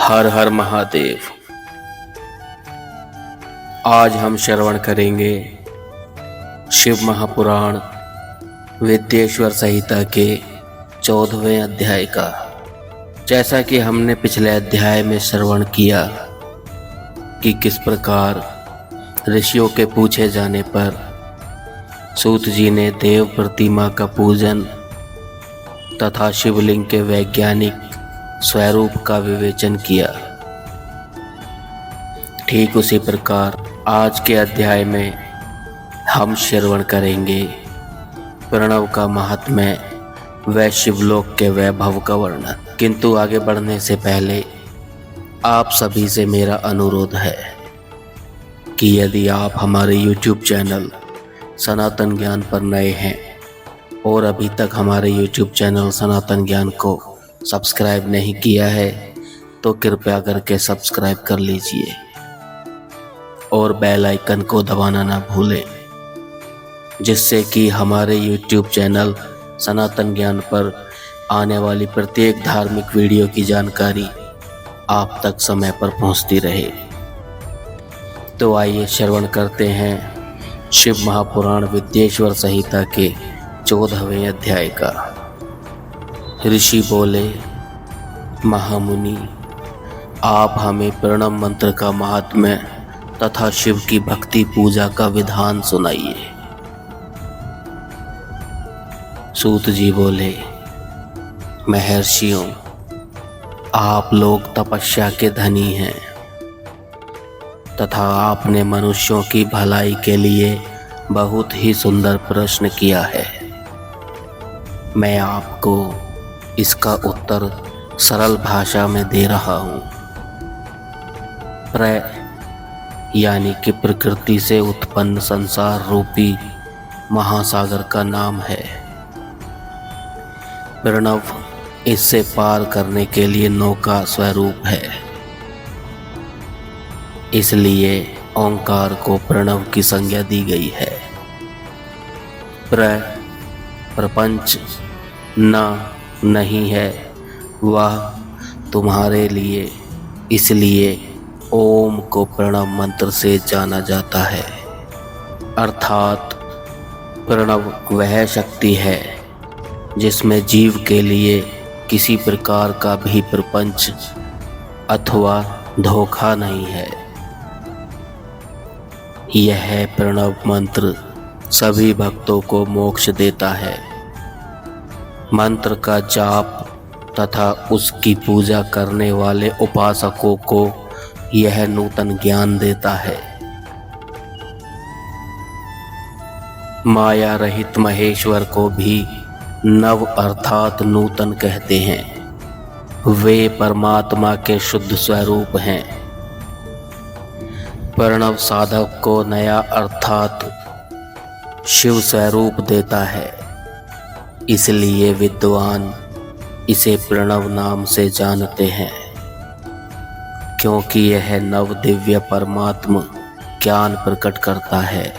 हर हर महादेव। आज हम श्रवण करेंगे शिव महापुराण विद्येश्वर संहिता के 14वें अध्याय का। जैसा कि हमने पिछले अध्याय में श्रवण किया कि किस प्रकार ऋषियों के पूछे जाने पर सूत जी ने देव प्रतिमा का पूजन तथा शिवलिंग के वैज्ञानिक स्वरूप का विवेचन किया। ठीक उसी प्रकार आज के अध्याय में हम श्रवण करेंगे प्रणव का महात्म्य व शिवलोक के वैभव का वर्णन। किंतु आगे बढ़ने से पहले आप सभी से मेरा अनुरोध है कि यदि आप हमारे YouTube चैनल सनातन ज्ञान पर नए हैं और अभी तक हमारे YouTube चैनल सनातन ज्ञान को सब्सक्राइब नहीं किया है तो कृपया करके सब्सक्राइब कर लीजिए और बेल आइकन को दबाना ना भूलें, जिससे कि हमारे YouTube चैनल सनातन ज्ञान पर आने वाली प्रत्येक धार्मिक वीडियो की जानकारी आप तक समय पर पहुंचती रहे। तो आइए श्रवण करते हैं शिव महापुराण विद्येश्वर संहिता के 14वें अध्याय का। ऋषि बोले, महामुनि, आप हमें प्रणव मंत्र का महात्म्य तथा शिव की भक्ति पूजा का विधान सुनाइए। सूत जी बोले, महर्षियों, आप लोग तपस्या के धनी हैं तथा आपने मनुष्यों की भलाई के लिए बहुत ही सुंदर प्रश्न किया है। मैं आपको इसका उत्तर सरल भाषा में दे रहा हूँ। यानी कि प्रकृति से उत्पन्न संसार रूपी महासागर का नाम है। प्रणव इससे पार करने के लिए नौका स्वरूप है, इसलिए ओंकार को प्रणव की संज्ञा दी गई है। प्रपंच नहीं है, वह तुम्हारे लिए, इसलिए ओम को प्रणव मंत्र से जाना जाता है। अर्थात प्रणव वह शक्ति है जिसमें जीव के लिए किसी प्रकार का भी प्रपंच अथवा धोखा नहीं है। यह प्रणव मंत्र सभी भक्तों को मोक्ष देता है। मंत्र का जाप तथा उसकी पूजा करने वाले उपासकों को यह नूतन ज्ञान देता है। माया रहित महेश्वर को भी नव अर्थात नूतन कहते हैं। वे परमात्मा के शुद्ध स्वरूप हैं। प्रणव साधक को नया अर्थात शिव स्वरूप देता है, इसलिए विद्वान इसे प्रणव नाम से जानते हैं, क्योंकि यह नव दिव्य परमात्म ज्ञान प्रकट करता है,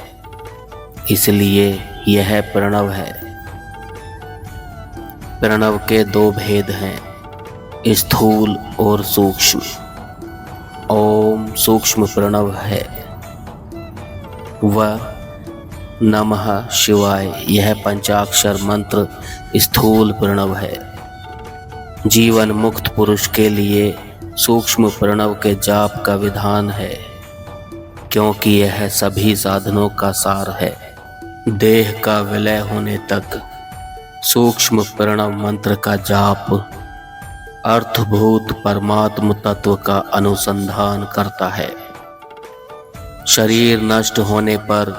इसलिए यह प्रणव है। प्रणव के दो भेद हैं, स्थूल और सूक्ष्म। ओम सूक्ष्म प्रणव है, वह नमः शिवाय यह पंचाक्षर मंत्र स्थूल प्रणव है। जीवन मुक्त पुरुष के लिए सूक्ष्म प्रणव के जाप का विधान है, क्योंकि यह सभी साधनों का सार है। देह का विलय होने तक सूक्ष्म प्रणव मंत्र का जाप अर्थभूत परमात्म तत्व का अनुसंधान करता है। शरीर नष्ट होने पर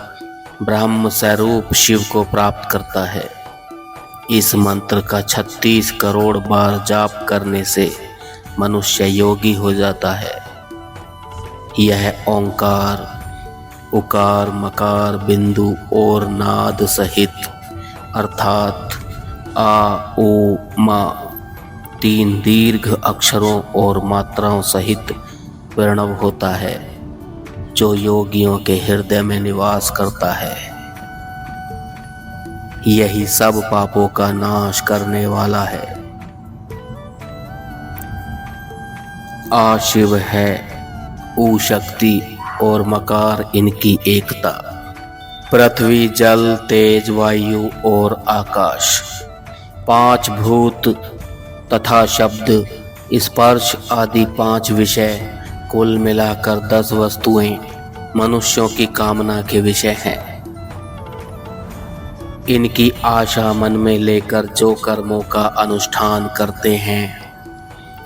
ब्रह्म स्वरूप शिव को प्राप्त करता है। इस मंत्र का 36 करोड़ बार जाप करने से मनुष्य योगी हो जाता है। यह ओंकार, उकार, मकार, बिंदु और नाद सहित अर्थात आ, ओ, मा 3 दीर्घ अक्षरों और मात्राओं सहित प्रणव होता है, जो योगियों के हृदय में निवास करता है। यही सब पापों का नाश करने वाला है। आ शिव है, ऊ शक्ति और मकार इनकी एकता। पृथ्वी, जल, तेज, वायु और आकाश, 5 भूत तथा शब्द, स्पर्श आदि 5 विषय, कुल मिलाकर 10 वस्तुएं मनुष्यों की कामना के विषय हैं। इनकी आशा मन में लेकर जो कर्मों का अनुष्ठान करते हैं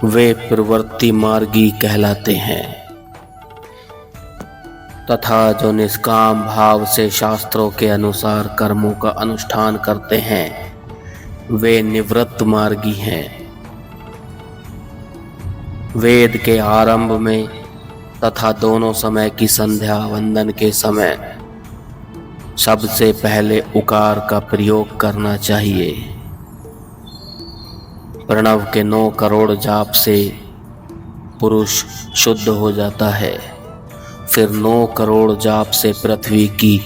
वे प्रवृत्ति मार्गी कहलाते हैं, तथा जो निष्काम भाव से शास्त्रों के अनुसार कर्मों का अनुष्ठान करते हैं वे निवृत्त मार्गी हैं। वेद के आरंभ में तथा दोनों समय की संध्या वंदन के समय सबसे पहले उकार का प्रयोग करना चाहिए। प्रणव के 9 करोड़ जाप से पुरुष शुद्ध हो जाता है, फिर 9 करोड़ जाप से पृथ्वी की,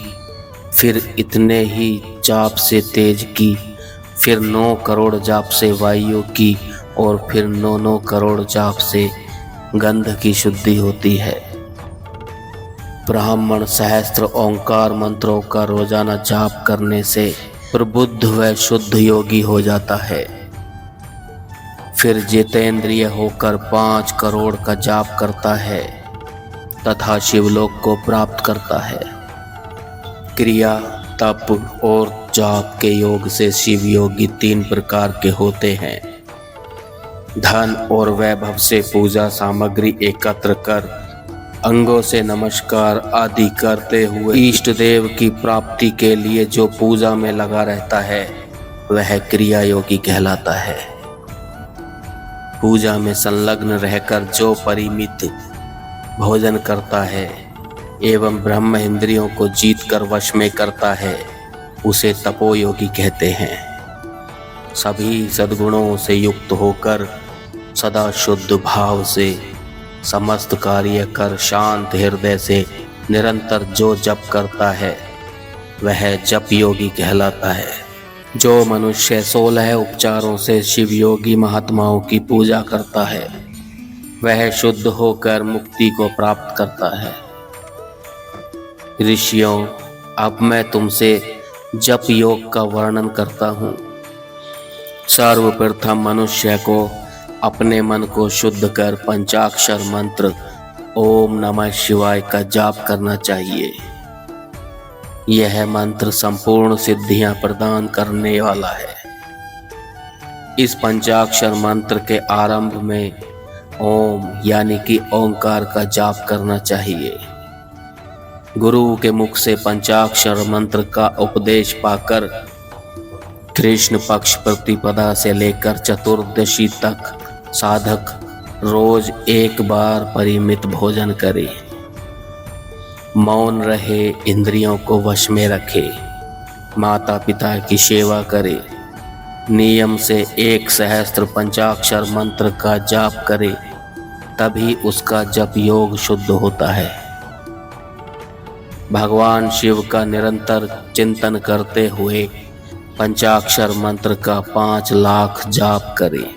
फिर इतने ही जाप से तेज की, फिर 9 करोड़ जाप से वायु की और फिर 9 करोड़ जाप से गंध की शुद्धि होती है। ब्राह्मण सहस्त्र ओंकार मंत्रों का रोजाना जाप करने से प्रबुद्ध व शुद्ध योगी हो जाता है। फिर जितेंद्रिय होकर 5 करोड़ का जाप करता है तथा शिवलोक को प्राप्त करता है। क्रिया, तप और जाप के योग से शिव योगी 3 प्रकार के होते हैं। धन और वैभव से पूजा सामग्री एकत्र कर अंगों से नमस्कार आदि करते हुए इष्ट देव की प्राप्ति के लिए जो पूजा में लगा रहता है वह क्रिया योगी कहलाता है। पूजा में संलग्न रहकर जो परिमित भोजन करता है एवं ब्रह्म इंद्रियों को जीत कर वश में करता है उसे तपोयोगी कहते हैं। सभी सद्गुणों से युक्त होकर सदा शुद्ध भाव से समस्त कार्य कर शांत हृदय से निरंतर जो जप करता है वह जप योगी कहलाता है। जो मनुष्य 16 उपचारों से शिव योगी महात्माओं की पूजा करता है वह शुद्ध होकर मुक्ति को प्राप्त करता है। ऋषियों, अब मैं तुमसे जप योग का वर्णन करता हूँ। सर्वप्रथम मनुष्य को अपने मन को शुद्ध कर पंचाक्षर मंत्र ओम नमः शिवाय का जाप करना चाहिए। यह मंत्र संपूर्ण सिद्धियां प्रदान करने वाला है। इस पंचाक्षर मंत्र के आरंभ में ओम यानी कि ओंकार का जाप करना चाहिए। गुरु के मुख से पंचाक्षर मंत्र का उपदेश पाकर कृष्ण पक्ष प्रतिपदा से लेकर चतुर्दशी तक साधक रोज एक बार परिमित भोजन करे, मौन रहे, इंद्रियों को वश में रखे, माता पिता की सेवा करे, नियम से 1 सहस्त्र पंचाक्षर मंत्र का जाप करे, तभी उसका जप योग शुद्ध होता है। भगवान शिव का निरंतर चिंतन करते हुए पंचाक्षर मंत्र का 5 लाख जाप करे।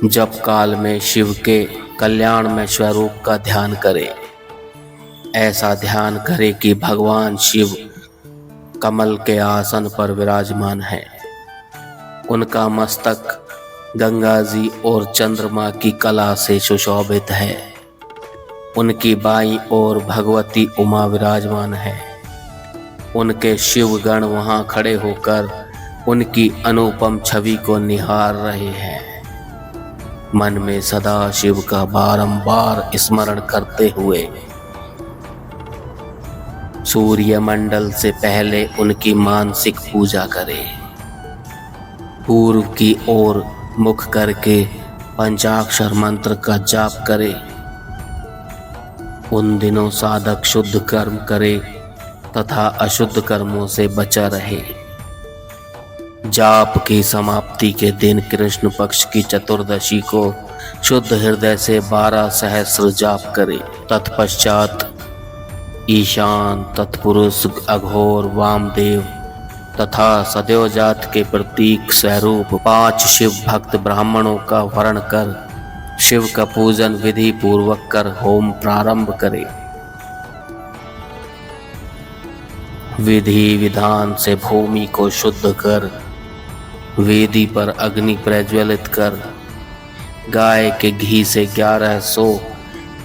जप काल में शिव के कल्याणमय स्वरूप का ध्यान करे। ऐसा ध्यान करे कि भगवान शिव कमल के आसन पर विराजमान है। उनका मस्तक गंगा जी और चंद्रमा की कला से सुशोभित है। उनकी बाईं ओर भगवती उमा विराजमान है। उनके शिवगण वहां खड़े होकर उनकी अनुपम छवि को निहार रहे हैं। मन में सदा शिव का बारंबार स्मरण करते हुए सूर्य मंडल से पहले उनकी मानसिक पूजा करें। पूर्व की ओर मुख करके पंचाक्षर मंत्र का जाप करे। उन दिनों साधक शुद्ध कर्म करे तथा अशुद्ध कर्मों से बचा रहे। जाप की समाप्ति के दिन कृष्ण पक्ष की चतुर्दशी को शुद्ध हृदय से 12 सहस्र जाप करे। तत्पश्चात ईशान, तत्पुरुष, अघोर, वामदेव तथा सद्योजात के प्रतीक स्वरूप 5 शिव भक्त ब्राह्मणों का वर्ण कर शिव का पूजन विधि पूर्वक कर होम प्रारंभ करें। विधि विधान से भूमि को शुद्ध कर वेदी पर अग्नि प्रज्वलित कर गाय के घी से 1100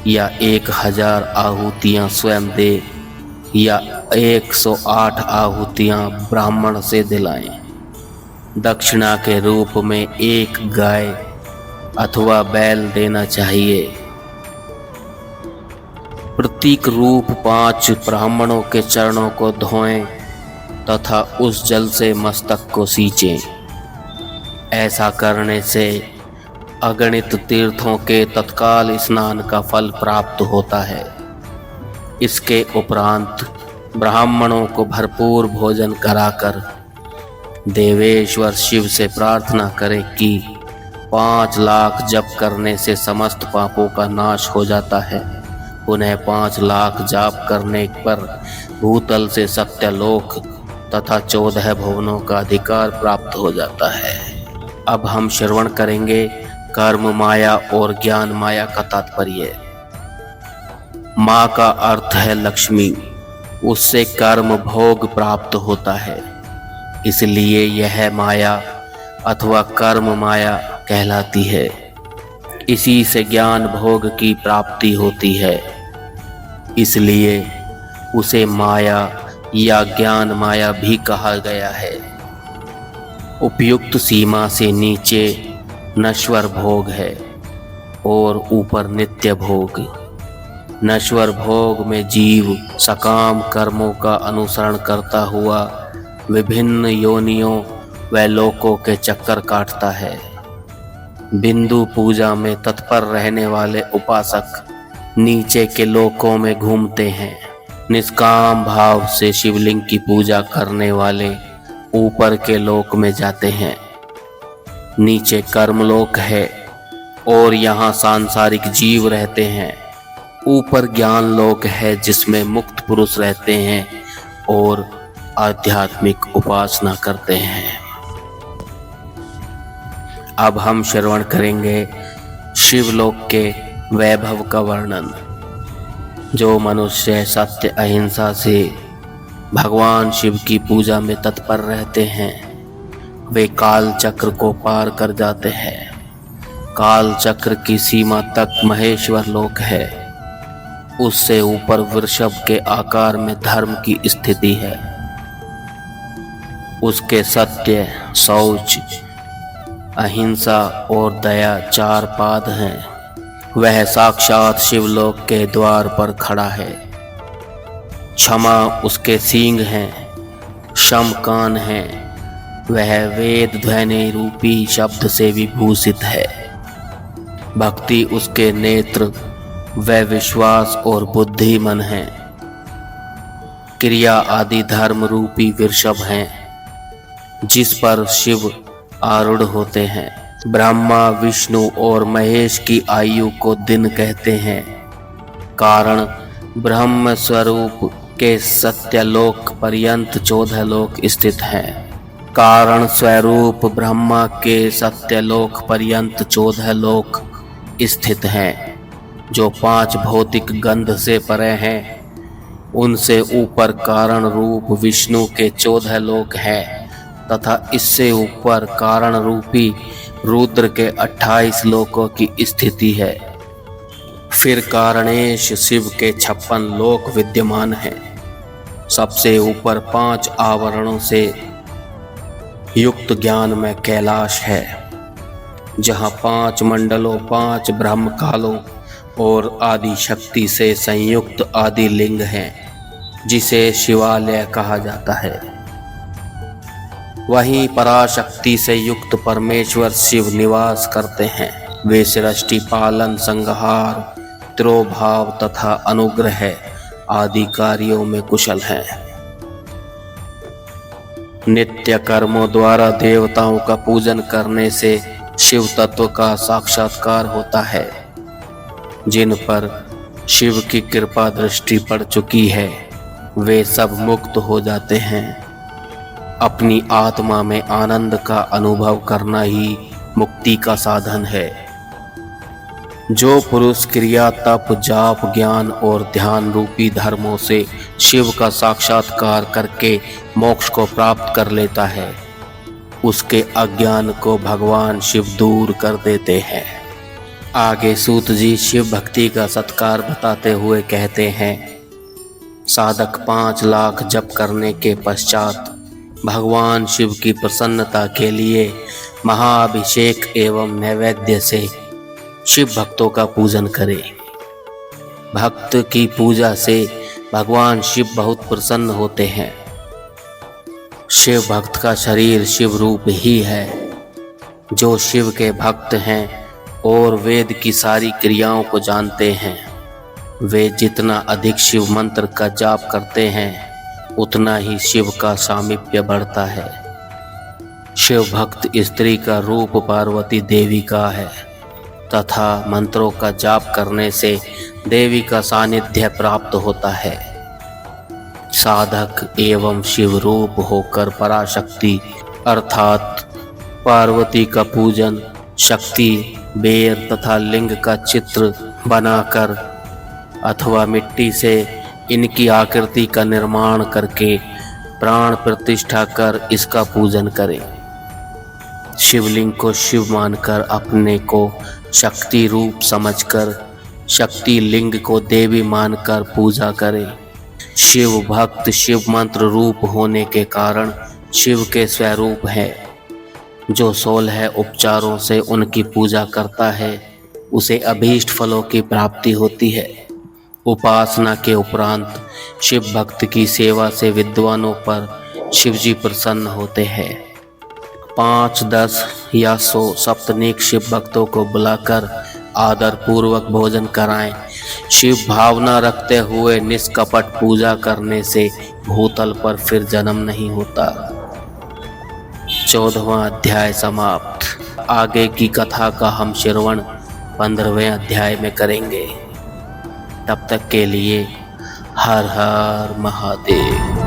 या 1000 आहुतियां स्वयं दे या 108 आहुतियां ब्राह्मण से दिलाएं। दक्षिणा के रूप में एक गाय अथवा बैल देना चाहिए। प्रतीक रूप 5 ब्राह्मणों के चरणों को धोएं तथा उस जल से मस्तक को सींचें। ऐसा करने से अगणित तीर्थों के तत्काल स्नान का फल प्राप्त होता है। इसके उपरांत ब्राह्मणों को भरपूर भोजन कराकर देवेश्वर शिव से प्रार्थना करें कि 5 लाख जप करने से समस्त पापों का नाश हो जाता है। पुनः 5 लाख जाप करने पर भूतल से सत्यलोक तथा 14 भुवनों का अधिकार प्राप्त हो जाता है। अब हम श्रवण करेंगे कर्म माया और ज्ञान माया का तात्पर्य। माँ का अर्थ है लक्ष्मी, उससे कर्म भोग प्राप्त होता है, इसलिए यह माया अथवा कर्म माया कहलाती है। इसी से ज्ञान भोग की प्राप्ति होती है, इसलिए उसे माया या ज्ञान माया भी कहा गया है। उपयुक्त सीमा से नीचे नश्वर भोग है और ऊपर नित्य भोग। नश्वर भोग में जीव सकाम कर्मों का अनुसरण करता हुआ विभिन्न योनियों व लोकों के चक्कर काटता है। बिंदु पूजा में तत्पर रहने वाले उपासक नीचे के लोकों में घूमते हैं। निष्काम भाव से शिवलिंग की पूजा करने वाले ऊपर के लोक में जाते हैं। नीचे कर्मलोक है और यहाँ सांसारिक जीव रहते हैं। ऊपर ज्ञान लोक है जिसमें मुक्त पुरुष रहते हैं और आध्यात्मिक उपासना करते हैं। अब हम श्रवण करेंगे शिवलोक के वैभव का वर्णन। जो मनुष्य सत्य अहिंसा से भगवान शिव की पूजा में तत्पर रहते हैं वे काल चक्र को पार कर जाते हैं। काल चक्र की सीमा तक महेश्वर लोक है। उससे ऊपर वृषभ के आकार में धर्म की स्थिति है। उसके सत्य, शौच, अहिंसा और दया 4 पाद हैं। वह साक्षात शिवलोक के द्वार पर खड़ा है। क्षमा उसके सींग हैं, शम कान हैं। वह वेद ध्वनि रूपी शब्द से विभूषित है। भक्ति उसके नेत्र व विश्वास और बुद्धि मन है। क्रिया आदि धर्म रूपी वृषभ हैं जिस पर शिव आरूढ़ होते हैं। ब्रह्मा, विष्णु और महेश की आयु को दिन कहते हैं। कारण ब्रह्म स्वरूप के सत्यलोक पर्यंत 14 लोक स्थित हैं। कारण स्वरूप ब्रह्मा के सत्यलोक पर्यंत 14 लोक स्थित हैं, जो 5 भौतिक गंध से परे हैं। उनसे ऊपर कारण रूप विष्णु के 14 लोक हैं तथा इससे ऊपर कारण रूपी रुद्र के 28 लोकों की स्थिति है। फिर कारणेश शिव के 56 लोक विद्यमान हैं। सबसे ऊपर 5 आवरणों से युक्त ज्ञान में कैलाश है, जहाँ 5 मंडलों, 5 ब्रह्म कालों और आदि शक्ति से संयुक्त आदि लिंग हैं, जिसे शिवालय कहा जाता है। वहीं पराशक्ति से युक्त परमेश्वर शिव निवास करते हैं। वे सृष्टि, पालन, संहार, तिरोभाव तथा अनुग्रह आदि कार्यों में कुशल हैं। नित्य कर्मों द्वारा देवताओं का पूजन करने से शिव तत्व का साक्षात्कार होता है। जिन पर शिव की कृपा दृष्टि पड़ चुकी है वे सब मुक्त हो जाते हैं। अपनी आत्मा में आनंद का अनुभव करना ही मुक्ति का साधन है। जो पुरुष क्रिया, तप, जाप, ज्ञान और ध्यान रूपी धर्मों से शिव का साक्षात्कार करके मोक्ष को प्राप्त कर लेता है, उसके अज्ञान को भगवान शिव दूर कर देते हैं। आगे सूत जी शिव भक्ति का सत्कार बताते हुए कहते हैं, साधक 5 लाख जप करने के पश्चात भगवान शिव की प्रसन्नता के लिए महाअभिषेक एवं नैवेद्य से शिव भक्तों का पूजन करे। भक्त की पूजा से भगवान शिव बहुत प्रसन्न होते हैं। शिव भक्त का शरीर शिव रूप ही है। जो शिव के भक्त हैं और वेद की सारी क्रियाओं को जानते हैं, वे जितना अधिक शिव मंत्र का जाप करते हैं उतना ही शिव का सामीप्य बढ़ता है। शिव भक्त स्त्री का रूप पार्वती देवी का है तथा मंत्रों का जाप करने से देवी का सानिध्य प्राप्त होता है। साधक एवं शिव रूप होकर पराशक्ति अर्थात पार्वती का पूजन, शक्ति, बेर तथा लिंग का चित्र बनाकर अथवा मिट्टी से इनकी आकृति का निर्माण करके प्राण प्रतिष्ठा कर इसका पूजन करें। शिवलिंग को शिव मानकर अपने को शक्ति रूप समझकर शक्ति लिंग को देवी मानकर पूजा करें। शिव भक्त शिव मंत्र रूप होने के कारण शिव के स्वरूप है। जो 16 उपचारों से उनकी पूजा करता है उसे अभीष्ट फलों की प्राप्ति होती है। उपासना के उपरांत शिव भक्त की सेवा से विद्वानों पर शिवजी प्रसन्न होते हैं। 5, 10 या 100 सप्तनीक शिव भक्तों को बुलाकर आदर पूर्वक भोजन कराएं। शिव भावना रखते हुए निष्कपट पूजा करने से भूतल पर फिर जन्म नहीं होता। 14वां अध्याय समाप्त। आगे की कथा का हम श्रवण 15वें अध्याय में करेंगे। तब तक के लिए हर हर महादेव।